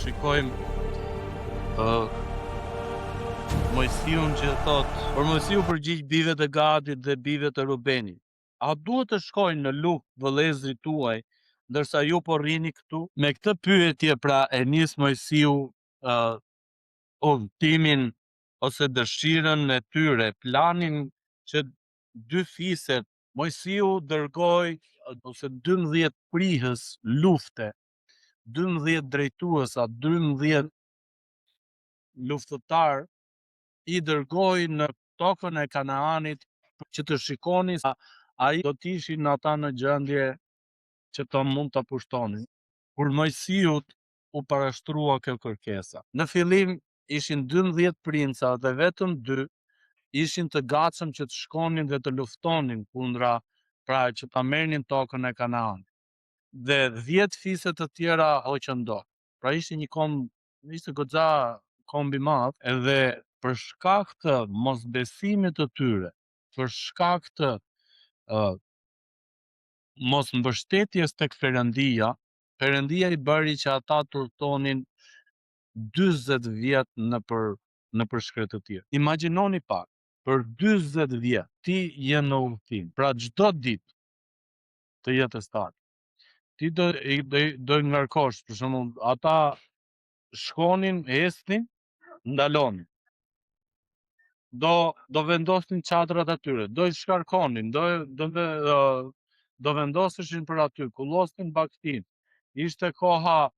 shikojmë Mojsiun që thot, por Mojsiu përgjigj bijve të Gadit dhe bijve të Rubenit. A duhet të shkojnë në luftë vëllezërit tuaj, ndërsa ju po rrini këtu? Me këtë pyetje pra e nis Mojsiu udhëtimin ose dëshirën e tyre, planin që dy fiset Mojsiu dërgoi ose 12 prihës lufte, 12 drejtuesa, 12 luftëtar i dërgoi në tokën e Kanaanit që të shikonin sa ai do të ishin ata në gjendje që të mund të pushtonin. Kur Mojsiut u parashtrua kjo kërkesa. Në fillim ishin 12 princa dhe vetëm 2 ishin të gatshëm që të shkonin dhe të luftonin kundra, pra që ta merrnin tokën e Kanaanit. Dhe 10 fiset të tjera hoqën dorë. Pra ishte një komb, ishte goxha komb i madh, edhe për shkak të mosbesimit të tyre, për shkak të mos mbështetjes tek Perëndia, Perëndia i bëri që ata të udhtonin 40 vjet nëpër shkretë të tjerë. Imagjinoni pak, për 40 vjet ti je në udhtim. Pra çdo ditë të jetës tare. Ti do i ngarkosh, për shembull, ata shkonin, ecnin, ndalonin. Do vendosnin çadrat atyre, do i shkarkonin, do vendoseshin për aty, kullosnin baktin. Ishte koha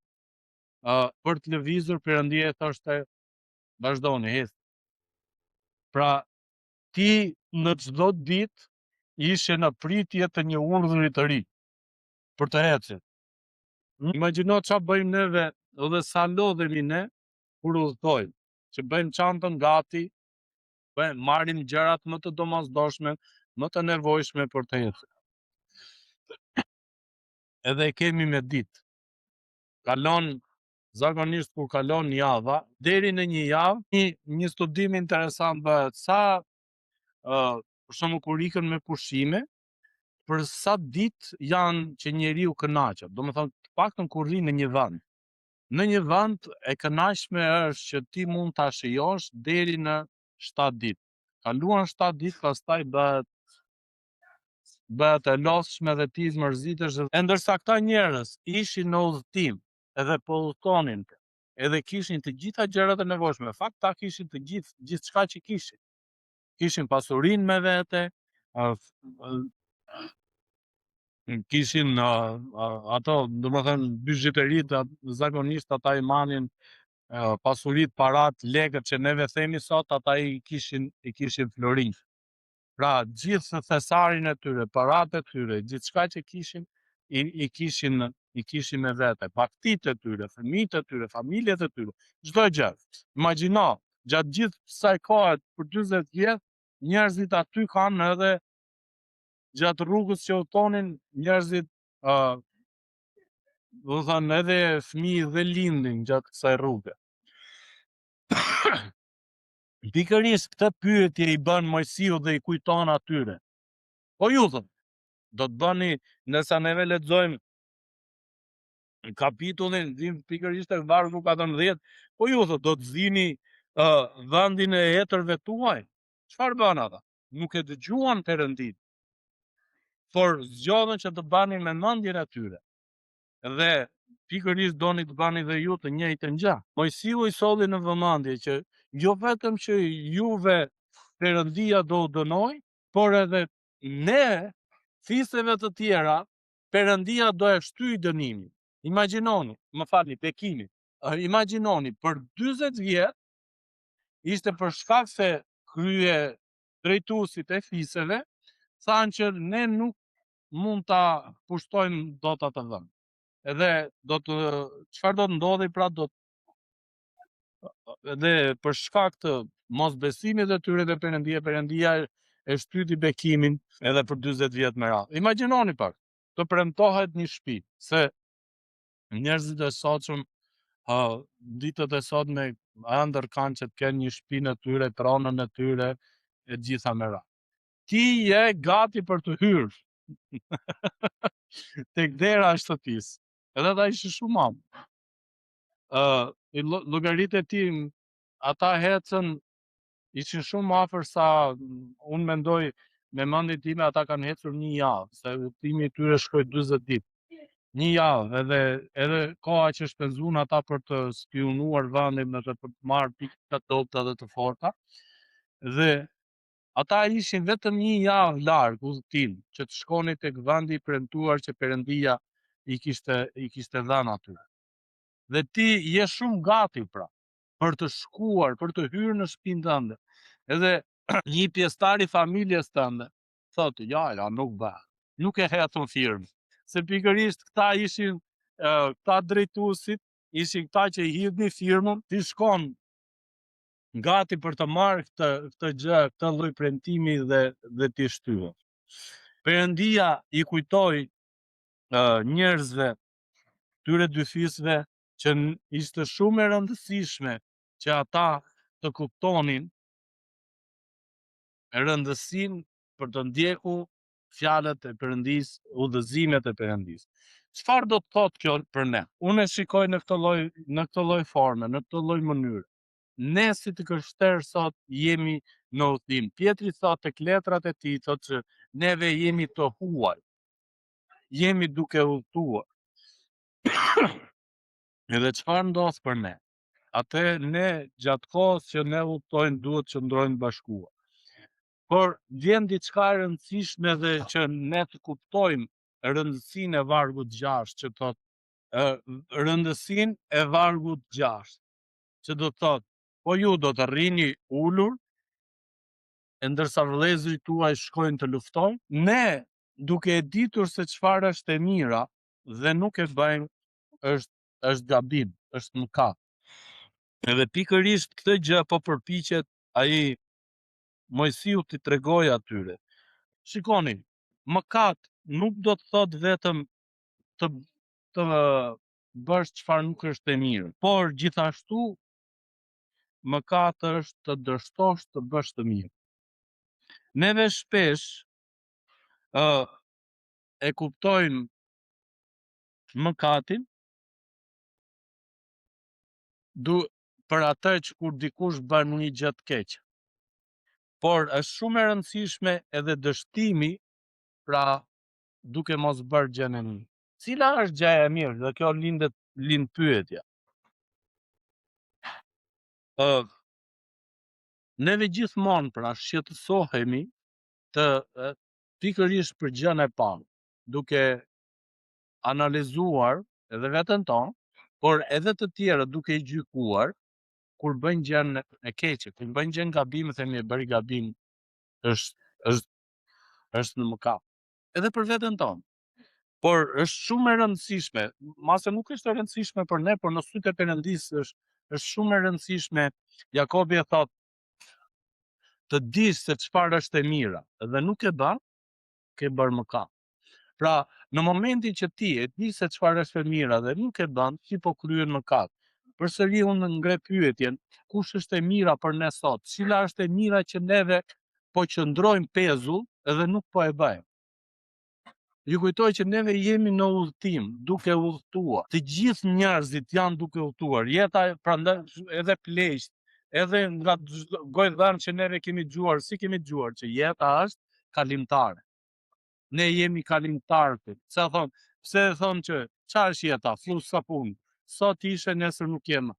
për të lëvizur, Perëndia e thoshte vazhdoni, ecni. Pra ti në çdo ditë ishe në pritje të një urdhri të ri për të ecur. Imagjino çfarë bëjmë neve dhe sa lodhemi ne kur udhtojmë, që bëjmë çantën gati, marrim gjërat më të domosdoshme, më të nevojshme për të ecur. Edhe e kemi me ditë. Kalon, zakonisht kur kalon java, deri në një javë, një studim interesant bëhet sa, për shembull kur ikën me pushime, për sa ditë janë që njeriu kënaqet. Domethënë, të paktën kur rri në një vend. Në një vend e kënaqshme është që ti mund ta shijosh deri në 7 ditë. Kaluan 7 ditë, pastaj bëhet e lodhshme dhe ti zmërzitesh. E ndërsa këta njerëz ishin në udhëtim, edhe po udhtonin, edhe kishin të gjitha gjërat e nevojshme. Në fakt ta kishin të gjithçka që kishin. Kishin pasurinë me vete, kishin ato, domethënë bizhuteritë, zakonisht ata i marrin pasuritë, parat, lekët që neve themi sot, ata i kishin florinj. Pra gjithë thesarin e tyre, paratë e tyre, gjithçka që kishin, i kishin me vete. Baktitë e tyre, fëmijët e tyre, familjet e tyre, çdo gjë. Imagjino, gjatë gjithë kësaj kohe për 40 vjet, njerëzit aty kanë edhe gjatë rrugës që udhtonin, njerëzit do thënë edhe fëmijë dhe lindin gjatë kësaj rruge. Pikërisht këtë pyetje i bën Mojsiu dhe i kujton atyre. Po ju thon, do të bëni, nësa neve lexojmë kapitullin, vim pikërisht tek vargu 14, po ju thon, do të zini vendin e etërve tuaj. Çfarë bën ata? Nuk e dëgjuan Perëndin, por zgjodhen që të banin me mendjen e tyre. Dhe pikërisht doni të bani dhe ju të njëjtën gjë. Mojsiu i solli në vëmendje që jo vetëm që juve Perëndia do u dënoj, por edhe ne, fiseve të tjera, Perëndia do e shtyj dënimin. Imagjinoni, më falni, bekimin. Imagjinoni, për 40 vjet ishte për shkak se krye drejtuesit e fiseve thanë që ne nuk mund ta pushtojmë dot atë vend. Edhe çfarë do të ndodhi, pra edhe për shkak të mosbesimit të tyre te Perëndia e shtyti bekimin edhe për 40 vjet me radhë. Imagjinoni pak, të premtohet një shtëpi, se njerëzit e sotshëm ditët e sotme ëndër kanë që të kenë një shtëpi në tyre, tronën e tyre, e gjitha me radhë. Ti je gati për të hyrë tek dera e shtëpisë. Edhe ata ishin shumë am. llogaritë e tim, ata hecën, ishin shumë afër sa unë mendoj me mendjen time ata kanë ecur një javë, se udhëtimi i tyre shkoi 40 ditë. Një javë, edhe koha që shpenzuan ata për të spionuar vendin edhe për të marrë pikë të dobta dhe të forta. Dhe ata ishin vetëm një javë larg udhëtim që të shkonin tek vendi i premtuar që Perëndia i kishte dhënë atyre. Dhe ti je shumë gati pra për të shkuar, për të hyrë në shtëpinë tënde. Edhe një pjesëtar i familjes tënde thotë, ja, nuk va. Nuk e hetën firmë. Se pikërisht këta ishin këta drejtuesit, ishin këta që i hidhnin firmën, ti shkon gati për të marrë këtë gjë, këtë lloj premtimi dhe ti shtyhen. Perëndia i kujtoi njerëzve tyre dy fisëve që ishte shumë e rëndësishme që ata të kuptonin rëndësinë për të ndjekur fjalët e Perëndisë, udhëzimet e Perëndisë. Çfarë do të thotë kjo për ne? Unë e shikoj në këtë lloj forme, në këtë lloj mënyre. Ne si të krishterë sot jemi në udhëtim. Pjetri thotë tek letrat e tij thotë që neve jemi të huaj. Jemi duke udhëtuar. Edhe çfarë ndodh për ne? Atë ne gjatë kohës që ne udhtojmë duhet që ndrojmë bashkuar. Por vjen diçka e rëndësishme dhe që ne të kuptojmë rëndësinë e vargut 6, që thotë rëndësinë e vargut 6, që do të thotë, po ju do të rrini ulur, e ndërsa vëllezërit tuaj shkojnë të luftojnë, ne duke e ditur se çfarë është e mira dhe nuk e bëjmë, është gabim, është mëkat. Edhe pikërisht këtë gjë po përpiqet ai Mojsiu t'i tregoj atyre. Shikoni, mëkat nuk do të thot vetëm të bësh çfarë nuk është e mirë, por gjithashtu mëkat është të dështosh të bësh të mirë. Neve shpesh e kuptojmë mëkatin për atë që kur dikush bën një gjë të keqe. Por është shumë e rëndësishme edhe dështimi, pra duke mos bërë gjën e mirë. Cila është gjëja e mirë? Dhe kjo lind pyetja. Neve gjithmonë pra shqetësohemi të pikërisht për gjën e parë, duke analizuar edhe veten tonë, por edhe të tjerët duke i gjykuar kur bëjnë gjën e keqe, kur bëjnë gjën gabim, themi e bëri gabim, është në mëkat. Edhe për veten tonë. Por është shumë e rëndësishme, mase nuk është e rëndësishme për ne, por në sytë e Perëndisë është shumë e rëndësishme. Jakobi e thotë, të dish se çfarë është e mira dhe nuk e bën, ke bërë mëkat. Pra, në momentin që ti e di se çfarë është e mira dhe nuk e bën, ti po kryen mëkat. Përsëri unë ngre pyetjen, kush është e mira për ne sot? Cila është e mira që neve po qëndrojmë pezull edhe nuk po e bëjmë? Ju kujtoj që neve jemi në udhëtim, duke udhëtuar. Të gjithë njerëzit janë duke udhëtuar. Jeta prandaj edhe pleqt, edhe nga gojdhan që neve kemi dëgjuar, si kemi dëgjuar që jeta është kalimtare. Ne jemi kalimtarë. Pse thonë që çfarë është jeta? Fllus sapun. Sot ishe, nesër nuk jemi.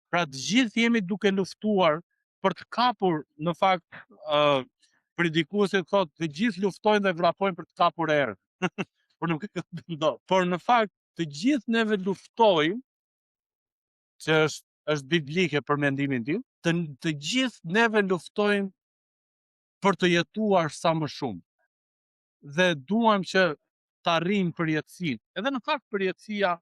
Pra të gjithë jemi duke luftuar për të kapur, në fakt, predikuesi thotë, të gjithë luftojnë dhe vrapojnë për të kapur erë. Por nuk e ndodh. Por në fakt të gjithë neve luftojmë, që është biblike për mendimin tim, të gjithë neve luftojmë për të jetuar sa më shumë. Dhe duam që të arrijmë përjetësinë. Edhe në fakt përjetësia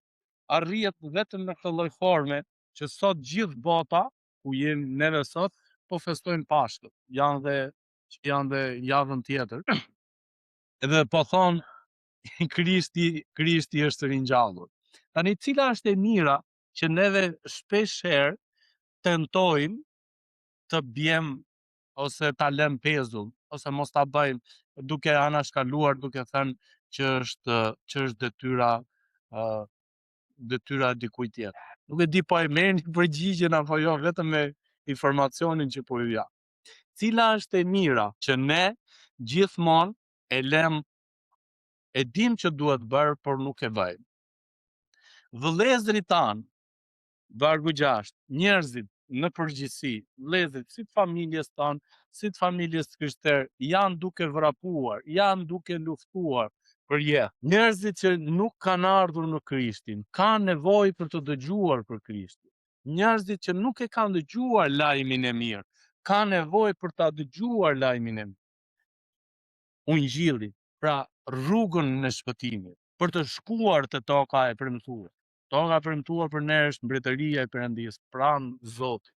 arrihet vetëm në këtë lloj forme që sot gjithë bota, ku jemi neve sot, po festojnë Pashkët. Janë dhe javën tjetër. Edhe po thonë Krishti është ringjallur. Tani cila është e mira që neve shpesh herë tentojmë të bjem ose ta lëm pezull, ose mos ta bëjmë duke anashkaluar, duke thënë që është detyra detyra e dikujt tjetër. Nuk e di po e merrni përgjigjen apo jo, vetëm me informacionin që po ju jap. Cila është e mira që ne gjithmonë e lëm, e dim që duhet bërë, por nuk e bëjmë. Vëllezërit tanë, vargu 6, njerëzit në përgjithësi, vëllezërit si të familjes tanë, si të familjes krishterë, janë duke vrapuar, janë duke luftuar për jetë. Njerëzit që nuk kanë ardhur në Krishtin, kanë nevojë për të dëgjuar për Krishtin. Njerëzit që nuk e kanë dëgjuar lajmin e mirë, kanë nevojë për ta dëgjuar lajmin e mirë. Ungjilli, pra rrugën në shpëtimit, për të shkuar te toka e premtuar. Toka e premtuar për ne është mbretëria e Perëndisë, pranë Zotit.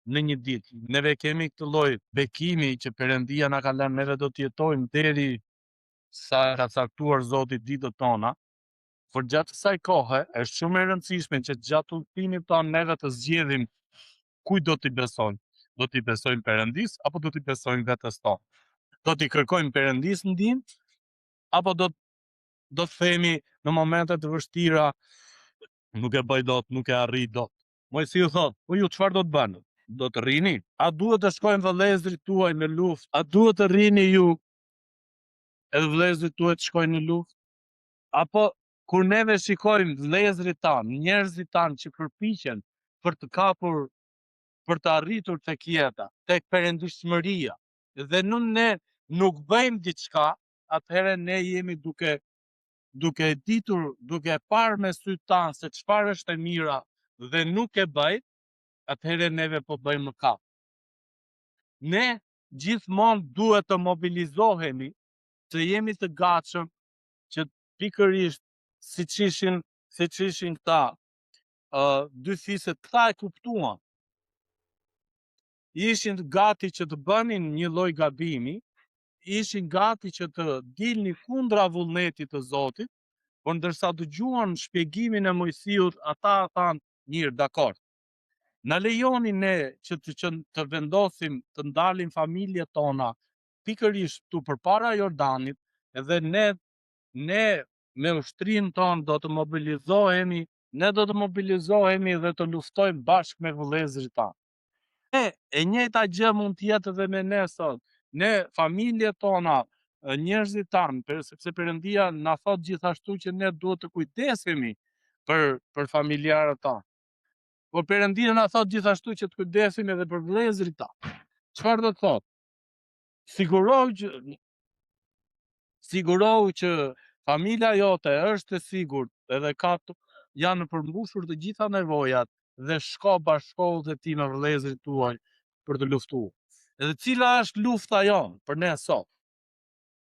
Në një ditë, neve kemi këtë lloj bekimi që Perëndia na ka lënë, neve do të jetojmë deri sa ka caktuar Zoti ditët tona. Por gjatë kësaj kohe është shumë e rëndësishme që gjatë udhëtimit tonë neve të zgjedhim kujt do t'i besojmë. Do t'i besojmë Perëndisë apo do t'i besojmë vetes tonë? Do t'i kërkojmë Perëndisë ndihmë apo do të themi në momente të vështira nuk e bëj dot, nuk e arrij dot. Mojsiu thot, po ju çfarë do të bëni? Do të rrini? A duhet të shkojnë vëllezërit tuaj në luftë? A duhet të rrini ju edhe vëllezërit tuaj të shkojnë në luftë? Apo kur neve shikojmë vëllezërit tanë, njerëzit tanë që përpiqen për të kapur, për të arritur tek jeta, tek perëndishmëria, dhe ne nuk bëjmë diçka, atëherë ne jemi duke ditur, duke parë me sytë tanë se çfarë është e mira dhe nuk e bëjmë, atëherë neve po bëjmë mëkat. Ne gjithmonë duhet të mobilizohemi, të jemi të gatshëm që pikërisht siç ishin këta dy fiset, këta e kuptuan. Ishin gati që të bënin një lloj gabimi, ishin gati që të dilnin kundra vullnetit të Zotit, por ndërsa dëgjuan shpjegimin e Mojsiut, ata thanë, mirë, dakor. Na lejoni ne që të vendosim të ndalim familjet tona pikërisht këtu përpara Jordanit, edhe ne me ushtrinë tonë do të mobilizohemi, dhe të luftojmë bashkë me vëllezërit tanë. E njëjta gjë mund të jetë edhe me ne sot. Ne familjet tona, njerëzit tanë, sepse Perëndia na thot gjithashtu që ne duhet të kujdesemi për familjarët tanë. Por Perëndia na thot gjithashtu që të kujdesemi edhe për vëllezërit tanë. Çfarë do të thotë? Sigurohu që familja jote është e sigurt edhe janë përmbushur të gjitha nevojat dhe shko bashkohu dhe ti me vëllezërit tuaj për të luftuar. Edhe cila është lufta jonë për ne sot?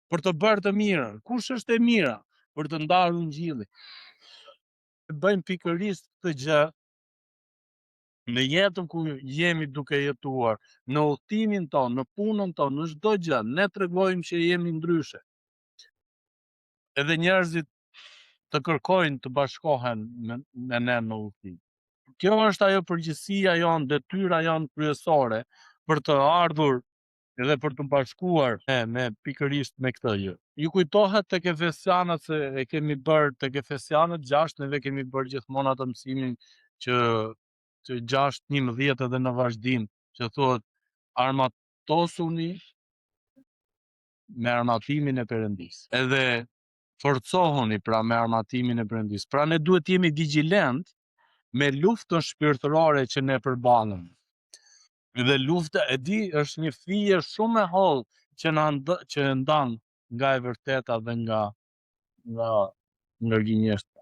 Për të bërë të mirën. Kush është e mira? Për të ndarë ungjillin. Bëjmë pikërisht këtë gjë në jetën ku jemi duke jetuar, në udhtimin tonë, në punën tonë, në çdo gjë, ne tregojmë që jemi ndryshe. Edhe njerëzit të kërkojnë të bashkohen me ne në udhtim. Kjo është ajo përgjegjësia jonë, detyra jonë kryesore për të ardhur edhe për të bashkuar me pikërisht me këtë gjë. Ju kujtohet tek Efesianët, se e kemi bërë tek Efesianët 6, neve kemi bërë gjithmonë atë mësimin që 6:11 edhe në vazhdim, që thuhet armatosuni me armatimin e Perëndisë. Edhe forcohuni pra me armatimin e Perëndisë. Pra ne duhet jemi vigjilent me luftën shpirtërore që ne përballemi. Dhe lufta, e di, është një fije shumë e hollë që ndan nga e vërteta dhe nga gënjeshtra.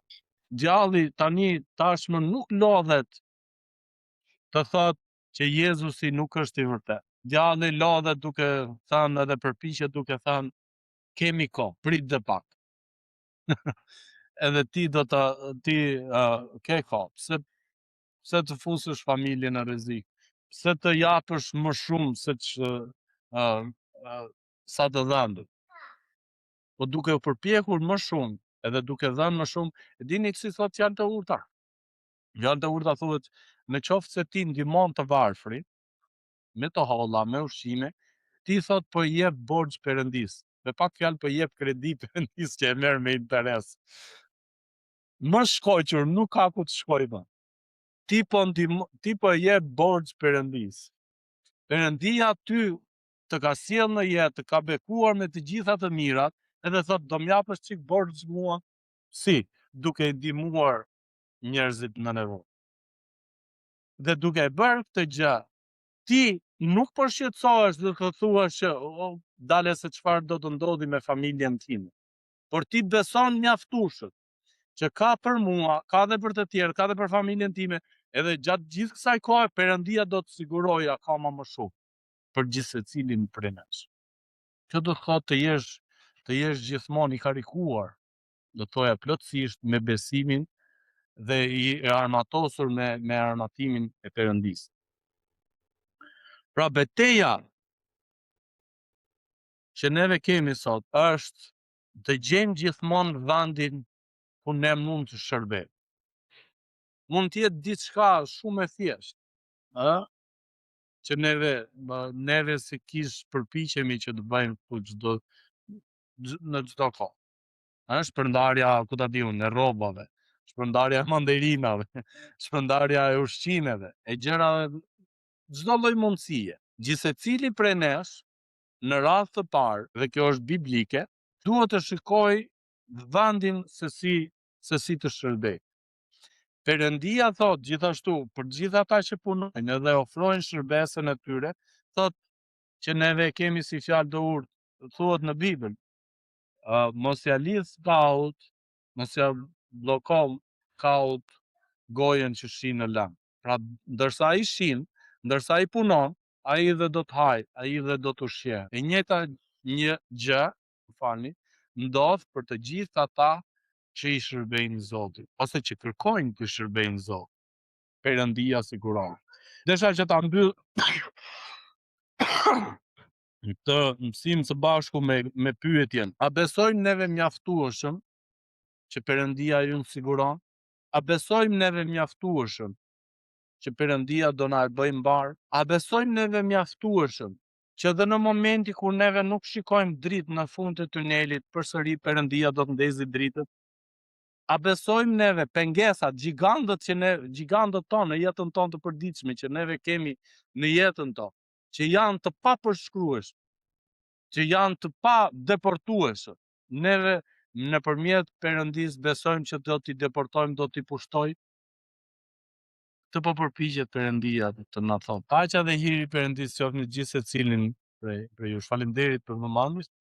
Djalli tani tashmë nuk lodhet të thotë që Jezusi nuk është i vërtet. Djalli lodhet duke thënë edhe përpiqet duke thënë kemi kohë, prit dhe pak. Edhe ti ke kohë, pse të fusësh familjen në rrezik, pse të japësh më shumë sa të dhënë. Po duke u përpjekur më shumë, edhe duke dhënë më shumë, e dini si thot janë të urta. Janë të urta thuhet, në qoftë se ti ndihmon të varfrin, me të holla, me ushqime, ti thot po i jep borxh Perëndisë. Me pak fjalë po i jep kredi Perëndisë që e merr me interes. Më shkoqër, nuk ka ku të shkoj më. Ti po je borxh Perëndis. Perëndia ty të ka sjell në jetë, të ka bekuar me të gjitha të mirat, edhe thot do m'japësh çik borxh mua. Si, duke i ndihmuar njerëzit në nevojë. Dhe duke e bërë këtë gjë, ti nuk po shqetësohesh dhe të thuash që dale se çfarë do të ndodhi me familjen time. Por ti beson mjaftueshëm që ka për mua, ka dhe për të tjerë, ka dhe për familjen time, edhe gjatë gjithë kësaj kohe Perëndia do të sigurojë akoma më shumë për gjithë secilin prej nesh. Kjo do të thotë të jesh gjithmonë i karikuar, do të thoja plotësisht me besimin dhe i armatosur me armatimin e Perëndisë. Pra betejë që neve kemi sot është të gjejmë gjithmonë vendin ku ne mund të shërbejmë. Mund të jetë diçka shumë e thjeshtë, që neve si kish përpiqemi që të bëjmë në çdo kohë. Shpërndarja, ku ta di unë, e rrobave, shpërndarja e manderinave, shpërndarja e ushqimeve, e gjërave, çdo lloj mundësie. Gjithsecili prej nesh, në radhë të parë, dhe kjo është biblike, duhet të shikoj vendin se si të shërbej. Perëndia thot gjithashtu për gjithë ata që punojnë edhe ofrojnë shërbesën e tyre, thot që neve kemi si fjalë të urtë, thuhet në Bibël, mos ja lidh kaut, mos ja bllokon kaut gojën që shin në lëm. Pra ndërsa ai shin, ndërsa ai punon, ai dhe do të haj, ai dhe do të ushqej. E njëjta gjë, ndodh për të gjithë ata që i shërbejnë Zotit, ose që kërkojnë të shërbejnë Zotit. Perëndia siguron. Desha që ta mbyll këtë mësim së bashku me pyetjen: a besojmë neve mjaftueshëm që Perëndia ju siguron? A besojmë neve mjaftueshëm që Perëndia do na e bëjë mbar? A besojmë neve mjaftueshëm që edhe në momenti kur neve nuk shikojmë dritë në fund të tunelit, përsëri Perëndia do të ndezi dritën? A besojmë neve pengesat, gjigantët tonë në jetën tonë të përditshme që neve kemi në jetën tonë, që janë të papërshkrueshëm, që janë të pa deportueshëm, neve nëpërmjet Perëndisë besojmë që do t'i deportojmë, do t'i pushtojmë? Të po përpiqet Perëndia të na thotë. Paqja dhe hiri i Perëndisë qoftë në gjithë secilin prej jush. Faleminderit për vëmendjen.